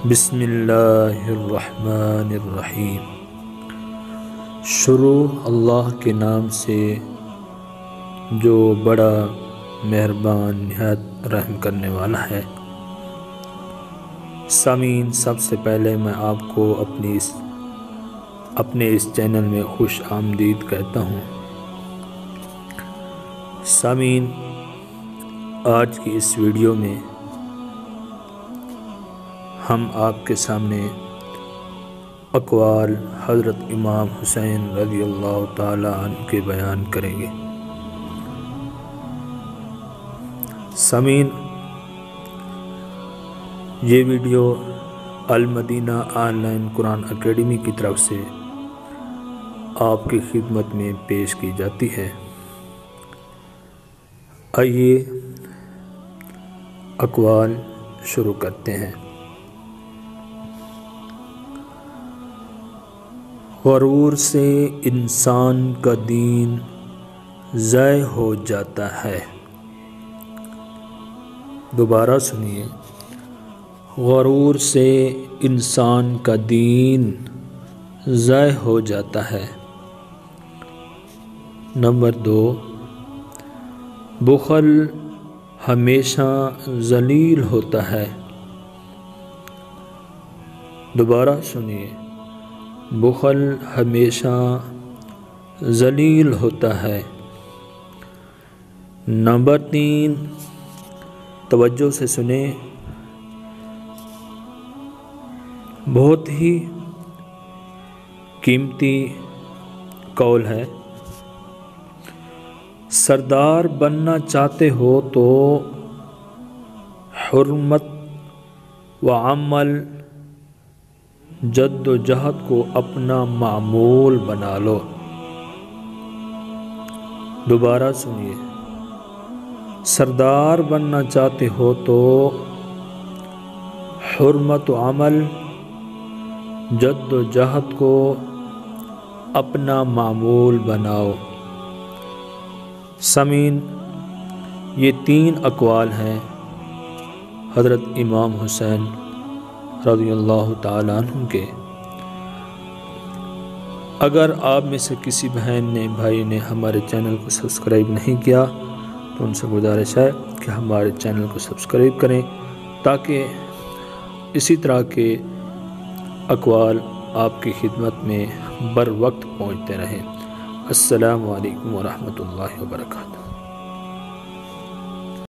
بسم اللہ الرحمن الرحیم۔ شروع اللہ کے نام سے جو بڑا مہربان نہایت رحم کرنے والا ہے۔ سامعین، سب سے پہلے میں آپ کو اپنے اس چینل میں خوش آمدید کہتا ہوں۔ سامعین، آج کی اس ویڈیو میں ہم آپ کے سامنے اقوال حضرت امام حسین رضی اللہ تعالی عنہ کے بیان کریں گے۔ سامعین، یہ ویڈیو المدینہ آن لائن قرآن اکیڈمی کی طرف سے آپ کی خدمت میں پیش کی جاتی ہے۔ آئیے اقوال شروع کرتے ہیں۔ غرور سے انسان کا دین ضائع ہو جاتا ہے۔ دوبارہ سنیے، غرور سے انسان کا دین ضائع ہو جاتا ہے۔ نمبر 2، بخل ہمیشہ ذلیل ہوتا ہے۔ دوبارہ سنیے، بخل ہمیشہ ذلیل ہوتا ہے۔ نمبر 3، توجہ سے سنیں، بہت ہی قیمتی قول ہے۔ سردار بننا چاہتے ہو تو حرمت و عمل جد و جہد کو اپنا معمول بنا لو۔ دوبارہ سنیے، سردار بننا چاہتے ہو تو حرمت و عمل جد و جہد کو اپنا معمول بناؤ۔ سامعین، یہ 3 اقوال ہیں حضرت امام حسین رضی اللہ تعالیٰ عنہ کے۔ اگر آپ میں سے کسی بھائی نے ہمارے چینل کو سبسکرائب نہیں کیا تو ان سے گزارش ہے کہ ہمارے چینل کو سبسکرائب کریں تاکہ اسی طرح کے اقوال آپ کی خدمت میں بر وقت پہنچتے رہیں۔ السلام علیکم ورحمۃ اللہ وبرکاتہ۔